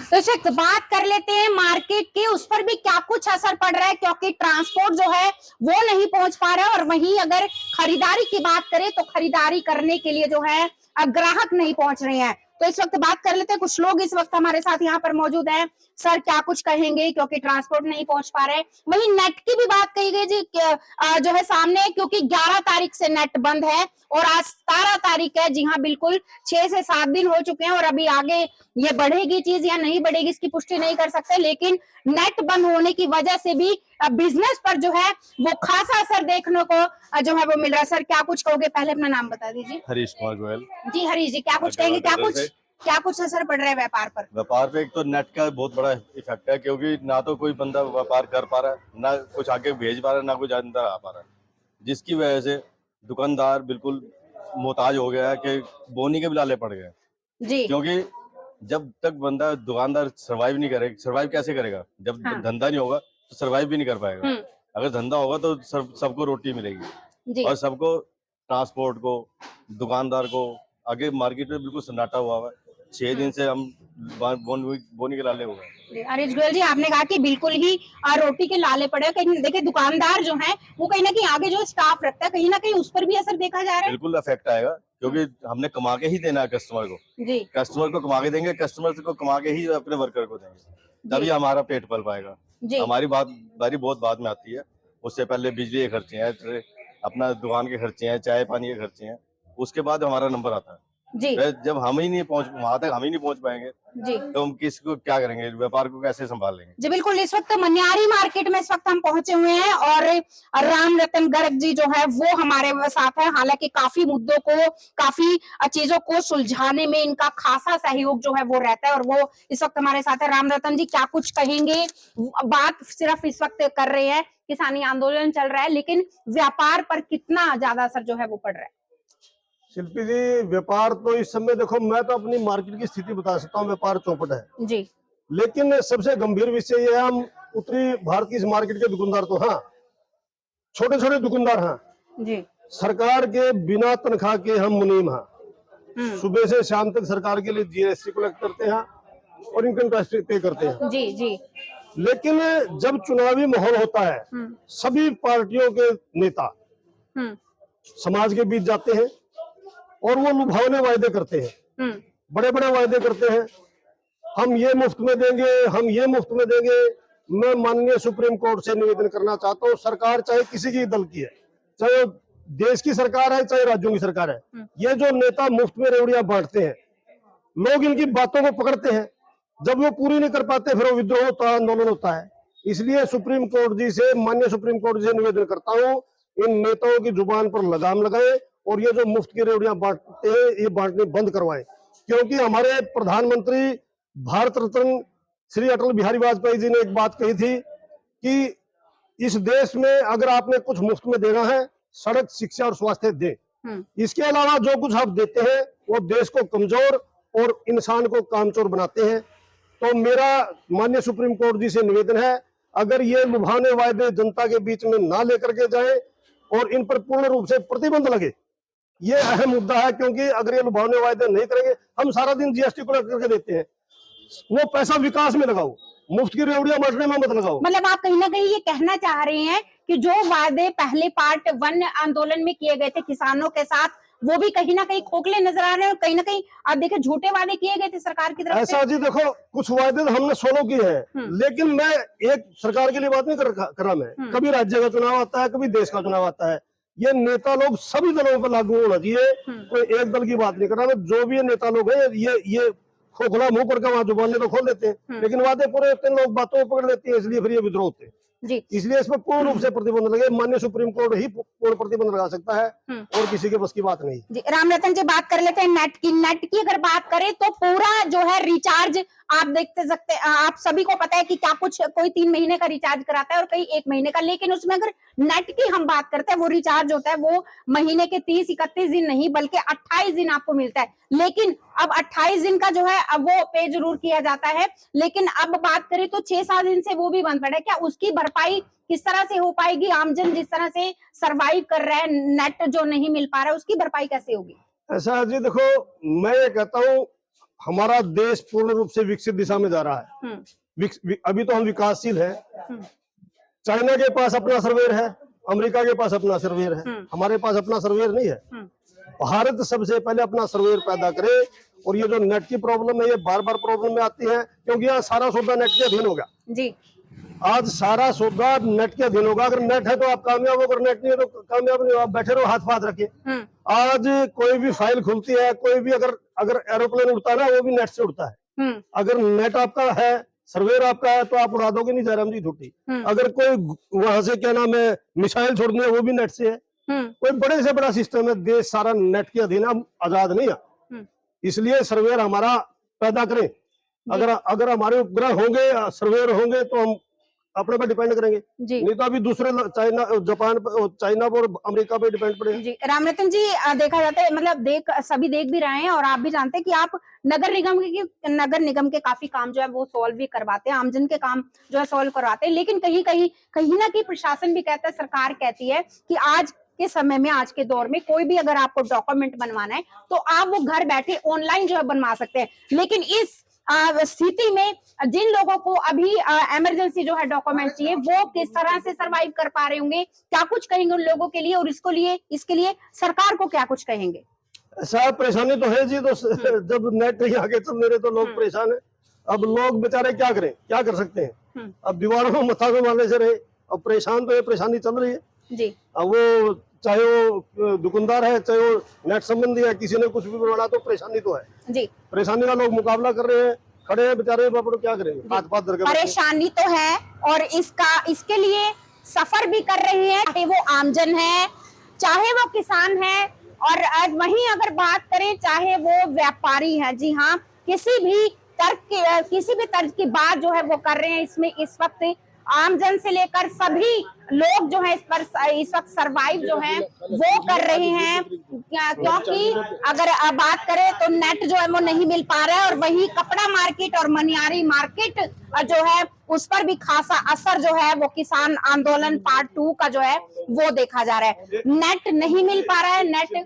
तो इस वक्त बात कर लेते हैं मार्केट की, उस पर भी क्या कुछ असर पड़ रहा है, क्योंकि ट्रांसपोर्ट जो है वो नहीं पहुंच पा रहा है। और वहीं अगर खरीदारी की बात करें तो खरीदारी करने के लिए जो है ग्राहक नहीं पहुंच रहे हैं। तो इस वक्त बात कर लेते हैं, कुछ लोग इस वक्त हमारे साथ यहाँ पर मौजूद हैं। सर क्या कुछ कहेंगे, क्योंकि ट्रांसपोर्ट नहीं पहुंच पा रहे। वहीं नेट की भी बात कही गई जी जो है सामने, क्योंकि 11 तारीख से नेट बंद है और आज 17 तारीख है। जी हाँ, बिल्कुल 6 से 7 दिन हो चुके हैं और अभी आगे ये बढ़ेगी चीज या नहीं बढ़ेगी इसकी पुष्टि नहीं कर सकते, लेकिन नेट बंद होने की वजह से भी बिजनेस पर जो है वो खासा असर देखने को जो है वो मिल रहा है। सर क्या कुछ कहोगे, पहले अपना नाम बता दीजिए। हरीश कुमार गोयल। जी हरीश जी, क्या कुछ कहेंगे, क्या कुछ असर पड़ रहा है व्यापार पर? व्यापार पे एक तो नेट का बहुत बड़ा इफेक्ट है, क्योंकि ना तो कोई बंदा व्यापार कर पा रहा है, ना कुछ आगे भेज पा रहा है, ना कुछ अंदर आ पा रहा है, जिसकी वजह से दुकानदार बिल्कुल मोहताज हो गया है कि बोनी के भी लाले पड़ गए जी। क्योंकि जब तक बंदा दुकानदार सर्वाइव नहीं करेगा, सर्वाइव कैसे करेगा जब धंधा नहीं होगा तो सर्वाइव भी नहीं कर पाएगा। अगर धंधा होगा तो सबको रोटी मिलेगी और सबको, ट्रांसपोर्ट को, दुकानदार को, आगे मार्केट में बिल्कुल सन्नाटा हुआ है। 6 दिन से हम बोनी के लाले हुए हैं। हरीश गोयल जी, आपने कहा कि बिल्कुल ही रोटी के लाले पड़े। कहीं देखिए दुकानदार जो है वो कहीं ना कहीं आगे जो स्टाफ रखता है, कहीं ना कहीं उस पर भी असर देखा जा रहा है। बिल्कुल इफेक्ट आएगा, क्योंकि हमने कमा के ही देना है कस्टमर को जी। कस्टमर को कमा के देंगे, कस्टमर को कमा के ही अपने वर्कर को देंगे, तभी हमारा पेट पल पाएगा। हमारी बारी बहुत बाद में आती है, उससे पहले बिजली के खर्चे हैं, अपना दुकान के खर्चे हैं, चाय पानी के खर्चे हैं, उसके बाद हमारा नंबर आता है जी। जब हम ही नहीं वहां तक हम ही नहीं पहुंच पाएंगे जी, तो हम किसको क्या करेंगे, व्यापार को कैसे संभाल लेंगे जी। बिल्कुल, इस वक्त मनियारी मार्केट में इस वक्त हम पहुंचे हुए हैं और राम रतन गर्ग जी जो है वो हमारे साथ है। हालांकि काफी मुद्दों को, काफी चीजों को सुलझाने में इनका खासा सहयोग जो है वो रहता है और वो इस वक्त हमारे साथ है। राम रतन जी, क्या कुछ कहेंगे? बात सिर्फ इस वक्त कर रहे हैं, किसानी आंदोलन चल रहा है, लेकिन व्यापार पर कितना ज्यादा असर जो है वो पड़ रहा है? शिल्पी जी, व्यापार तो इस समय देखो, मैं तो अपनी मार्केट की स्थिति बता सकता हूँ, व्यापार चौपट है जी। लेकिन सबसे गंभीर विषय ये है, हम उत्तरी भारत की इस मार्केट के दुकानदार तो हाँ, छोटे छोटे दुकानदार हाँ जी, सरकार के बिना तनख्वाह के हम मुनीम हाँ, सुबह से शाम तक सरकार के लिए जीएसटी कलेक्ट करते हैं और इनकम टैक्स पे करते हैं जी जी। लेकिन जब चुनावी माहौल होता है, सभी पार्टियों के नेता समाज के बीच जाते हैं और वो लुभावने वायदे करते हैं, बड़े बड़े वायदे करते हैं, हम ये मुफ्त में देंगे, हम ये मुफ्त में देंगे। मैं माननीय सुप्रीम कोर्ट से निवेदन करना चाहता हूँ, सरकार चाहे किसी की दल की है, चाहे देश की सरकार है, चाहे राज्यों की सरकार है, ये जो नेता मुफ्त में रेवड़ियां बांटते हैं, लोग इनकी बातों को पकड़ते हैं, जब वो पूरी नहीं कर पाते फिर वो विद्रोह होता है, आंदोलन होता है। इसलिए सुप्रीम कोर्ट जी से, माननीय सुप्रीम कोर्ट जी से निवेदन करता हूँ, इन नेताओं की जुबान पर लगाम लगाए और ये जो मुफ्त की रेवड़ियां बांटते हैं ये बांटने बंद करवाएं। क्योंकि हमारे प्रधानमंत्री भारत रत्न श्री अटल बिहारी वाजपेयी जी ने एक बात कही थी कि इस देश में अगर आपने कुछ मुफ्त में देना है, सड़क, शिक्षा और स्वास्थ्य दें, इसके अलावा जो कुछ आप देते हैं वो देश को कमजोर और इंसान को कामचोर बनाते हैं। तो मेरा माननीय सुप्रीम कोर्ट जी से निवेदन है, अगर ये लुभावने वायदे जनता के बीच में ना लेकर के जाए और इन पर पूर्ण रूप से प्रतिबंध लगे, ये अहम मुद्दा है। क्योंकि अगर ये लुभावने वायदे नहीं करेंगे, हम सारा दिन जीएसटी कलेक्ट करके देते हैं, वो पैसा विकास में लगाओ, मुफ्त की रेवड़ियां बांटने में मत लगाओ। मतलब आप कहीं ना कहीं ये कहना चाह रहे हैं कि जो वादे पहले पार्ट 1 आंदोलन में किए गए थे किसानों के साथ, वो भी कहीं ना कहीं खोखले नजर आ रहे हैं और कहीं ना कहीं आप देखें झूठे वादे किए गए थे सरकार की तरफ से। ऐसा जी देखो, कुछ वायदे तो हमने 16 किए हैं, लेकिन मैं एक सरकार के लिए बात नहीं कर रहा मैं। कभी राज्य का चुनाव आता है, कभी देश का चुनाव आता है, ये नेता लोग सभी दलों पर लागू होना चाहिए, कोई एक दल की बात नहीं कर रहा मैं। जो भी ये नेता लोग हैं ये खोखला मुंह करके वहां जुबान तो खोल देते हैं, लेकिन वादे पूरे होते हैं, लोग बातों को पकड़ लेते हैं, इसलिए फिर ये विद्रोह होते हैं जी। इसलिए इस पर पूर्ण रूप से प्रतिबंध लगे, माननीय सुप्रीम कोर्ट ही पूर्ण प्रतिबंध लगा सकता है और किसी के बस की बात नहीं जी। राम रतन जी, बात कर लेते हैं नेट की अगर बात करें तो पूरा जो है रिचार्ज आप देखते सकते, आप सभी को पता है कि क्या कुछ कोई 3 महीने का रिचार्ज कराता है और कई 1 महीने का, लेकिन उसमें अगर नेट की हम बात करते हैं, वो रिचार्ज होता है वो महीने के 30-31 दिन नहीं बल्कि 28 दिन आपको मिलता है। लेकिन अब 28 दिन का जो है अब वो पे जरूर किया जाता है, लेकिन अब बात करें तो 6-7 दिन से वो भी बंद पड़ा है। क्या उसकी भरपाई किस तरह से हो पाएगी? आमजन जिस तरह से सरवाइव कर रहा है, नेट जो नहीं मिल पा रहा है, उसकी भरपाई कैसे होगी? ऐसा जी देखो, मैं ये कहता हूँ हमारा देश पूर्ण रूप से विकसित दिशा में जा रहा है। अभी तो हम विकासशील है। चाइना के पास अपना सर्वेयर है, अमेरिका के पास अपना सर्वेयर है, हमारे पास अपना सर्वेयर नहीं है। भारत सबसे पहले अपना सर्वेयर पैदा करे। और ये जो नेट की प्रॉब्लम है, ये बार बार प्रॉब्लम में आती है, क्योंकि यहाँ सारा सौदा नेट के अधीन होगा जी। आज सारा सौदा नेट के अधीन होगा। अगर नेट है तो आप कामयाब हो, अगर नेट नहीं है तो कामयाब नहीं हो। आप बैठे रहो, हाथ पाथ रखे। आज कोई भी फाइल खुलती है, कोई भी अगर एरोप्लेन उड़ता है ना, वो भी नेट से उड़ता है। अगर नेट आपका है, सर्वेयर आपका है, तो आप उड़ा दोगे नहीं जयराम जी छुट्टी। अगर कोई वहां से क्या नाम है मिसाइल छोड़नी है, वो भी नेट से है। कोई बड़े से बड़ा सिस्टम है, देश सारा नेट के अधीन, हम आजाद नहीं है। इसलिए सर्वेयर हमारा पैदा करें। अगर हमारे उपग्रह होंगे, सर्वेयर होंगे, तो हम अपने पे डिपेंड करेंगे जी। नहीं तो अभी दूसरे जापान, चाइना और अमेरिका पे डिपेंड पड़ेंगे जी। रामरतन जी, देखा जाता है, मतलब सभी देख भी रहे हैं और आप भी जानते हैं कि आप नगर निगम के काफी काम जो है वो सॉल्व भी करवाते हैं, आमजन के काम जो है सॉल्व करवाते हैं। लेकिन कहीं ना कहीं प्रशासन भी कहता है, सरकार कहती है कि आज के समय में, आज के दौर में कोई भी अगर आपको डॉक्यूमेंट बनवाना है तो आप वो घर बैठे ऑनलाइन जो है बनवा सकते हैं। लेकिन इस स्थिति में जिन लोगों को अभी इमरजेंसी जो है डॉक्यूमेंट चाहिए, वो किस तरह से सरवाइव कर पा रहे होंगे? क्या कुछ कहेंगे उन लोगों के लिए, और इसके लिए सरकार को क्या कुछ कहेंगे? ऐसा परेशानी तो है जी। तो जब नेट नहीं आगे चल रहे तो लोग परेशान है। अब लोग बेचारे क्या करें, क्या कर सकते हैं? अब दीवारों में मथा घुमाने से रहे। अब परेशान तो ये परेशानी चल रही है जी। अब वो चाहे वो दुकानदार है, चाहे वो नेट संबंधी है, किसी ने कुछ भी बनवाना तो परेशानी तो है जी। परेशानी का लोग मुकाबला कर रहे हैं, खड़े हैं बेचारे, बाप क्या करेंगे, हाथ पाथ धर के। परेशानी तो है और इसके लिए सफर भी कर रहे हैं, चाहे वो आमजन है, चाहे वो किसान है, और वहीं अगर बात करें चाहे वो व्यापारी है। जी हाँ, किसी भी तर्क की बात जो है वो कर रहे हैं। इसमें इस वक्त आमजन से लेकर सभी लोग जो है इस वक्त सरवाइव जो है वो कर रहे हैं, क्योंकि अगर बात करें तो नेट जो है वो नहीं मिल पा रहा है। और वही कपड़ा मार्केट और मनियारी मार्केट जो है उस पर भी खासा असर जो है वो किसान आंदोलन पार्ट 2 का जो है वो देखा जा रहा है। नेट नहीं मिल पा रहा है। नेट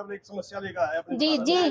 एक समस्या लेकर आया जी जी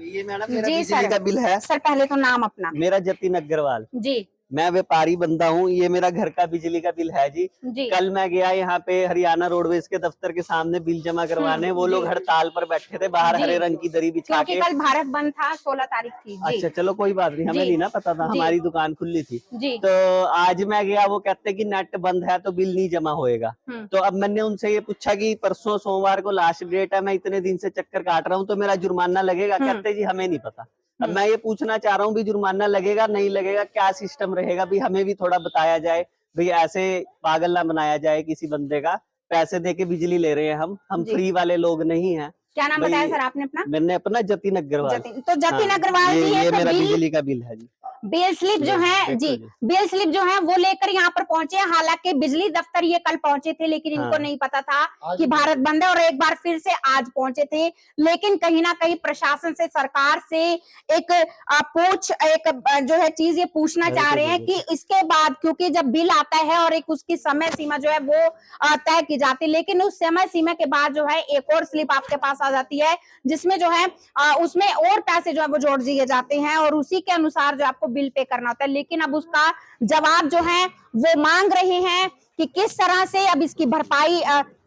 ये मैडम मेरा बिजली का बिल है। सर पहले तो नाम अपना। मेरा जतिन अग्रवाल जी। मैं व्यापारी बंदा हूँ। ये मेरा घर का बिजली का बिल है जी। कल मैं गया यहाँ पे हरियाणा रोडवेज के दफ्तर के सामने बिल जमा करवाने। वो लोग हड़ताल पर बैठे थे बाहर, हरे रंग की दरी बिछा के। कल भारत बंद था, 16 तारीख थी जी। अच्छा चलो कोई बात नहीं, हमें नहीं ना पता था, हमारी दुकान खुली थी जी। तो आज मैं गया, वो कहते कि नेट बंद है तो बिल नहीं जमा होएगा। तो अब मैंने उनसे ये पूछा कि परसों सोमवार को लास्ट डेट है, मैं इतने दिन से चक्कर काट रहा हूँ, तो मेरा जुर्माना लगेगा? कहते जी हमें नहीं पता। अब मैं ये पूछना चाह रहा हूँ भी जुर्माना लगेगा नहीं लगेगा, क्या सिस्टम रहेगा भी, हमें भी थोड़ा बताया जाए भाई। ऐसे पागल ना बनाया जाए किसी बंदे का, पैसे दे के बिजली ले रहे हैं हम फ्री वाले लोग नहीं हैं। क्या नाम बताया सर आपने अपना? मैंने अपना जतिन अग्रवाल। तो जतिन अग्रवाल जी, ये मेरा बिजली का बिल है जी। बिल स्लिप जो है जी, बिल स्लिप जो है वो लेकर यहाँ पर पहुंचे। हालांकि बिजली दफ्तर ये कल पहुंचे थे, लेकिन इनको नहीं पता था कि भारत बंद है, और एक बार फिर से आज पहुंचे थे। लेकिन कहीं ना कहीं प्रशासन से, सरकार से एक जो है चीज ये पूछना चाह रहे हैं कि इसके बाद, क्योंकि जब बिल आता है और एक उसकी समय सीमा जो है वो तय की जाती है, लेकिन उस समय सीमा के बाद जो है एक और स्लिप आपके पास आ जाती है, जिसमें जो है उसमें और पैसे जो है वो जोड़ दिए जाते हैं, और उसी के अनुसार जो आपको बिल पे करना होता है। लेकिन अब उसका जवाब जो है वो मांग रहे हैं कि किस तरह से अब इसकी भरपाई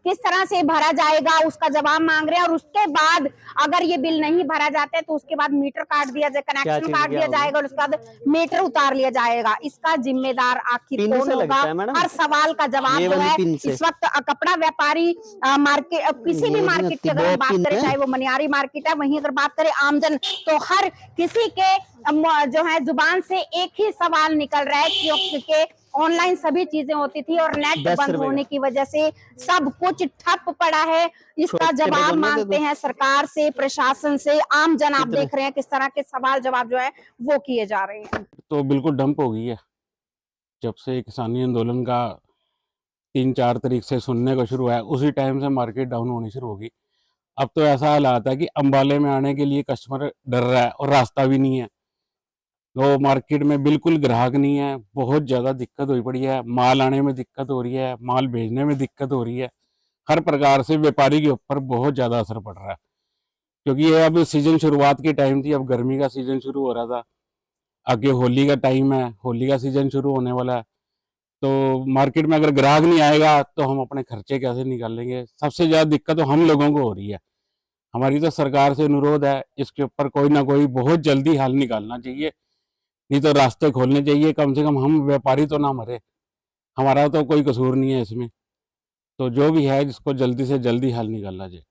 किस तरह से भरा जाएगा, उसका जवाब मांग रहे हैं। और उसके बाद अगर ये बिल नहीं भरा जाता है तो उसके बाद मीटर काट दिया जाए, कनेक्शन काट दिया जाएगा, और उसके बाद मीटर उतार लिया जाएगा। इसका जिम्मेदार आखिर कौन होगा? हर सवाल का जवाब जो है इस वक्त कपड़ा व्यापारी मार्केट, किसी भी मार्केट की अगर हम बात करें, चाहे वो मनियारी मार्केट है, वहीं अगर बात करें आमजन, तो हर किसी के जो है जुबान से एक ही सवाल निकल रहा है, क्योंकि ऑनलाइन सभी चीजें होती थी और नेट बंद होने की वजह से सब कुछ ठप पड़ा है। इसका जवाब मांगते हैं सरकार से, प्रशासन से। आम जन आप देख रहे हैं किस तरह के सवाल जवाब जो है वो किए जा रहे हैं। तो बिल्कुल डंप हो गई है। जब से किसानी आंदोलन का 3-4 तारीख से सुनने को शुरू हुआ है, उसी टाइम से मार्केट डाउन होनी शुरू होगी। अब तो ऐसा हालात है कि अंबाले में आने के लिए कस्टमर डर रहा है और रास्ता भी नहीं है। तो मार्केट में बिल्कुल ग्राहक नहीं है, बहुत ज़्यादा दिक्कत हुई पड़ी है। माल आने में दिक्कत हो रही है, माल भेजने में दिक्कत हो रही है। हर प्रकार से व्यापारी के ऊपर बहुत ज़्यादा असर पड़ रहा है। क्योंकि ये अब सीजन शुरुआत की टाइम थी, अब गर्मी का सीजन शुरू हो रहा था, आगे होली का टाइम है, होली का सीजन शुरू होने वाला है, तो मार्केट में अगर ग्राहक नहीं आएगा तो हम अपने खर्चे कैसे निकालेंगे। सबसे ज़्यादा दिक्कत तो हम लोगों को हो रही है। हमारी तो सरकार से अनुरोध है, इसके ऊपर कोई ना कोई बहुत जल्दी हल निकालना चाहिए, नहीं तो रास्ते खोलने चाहिए। कम से कम हम व्यापारी तो ना मरे, हमारा तो कोई कसूर नहीं है इसमें। तो जो भी है, जिसको जल्दी से जल्दी हल निकालना चाहिए।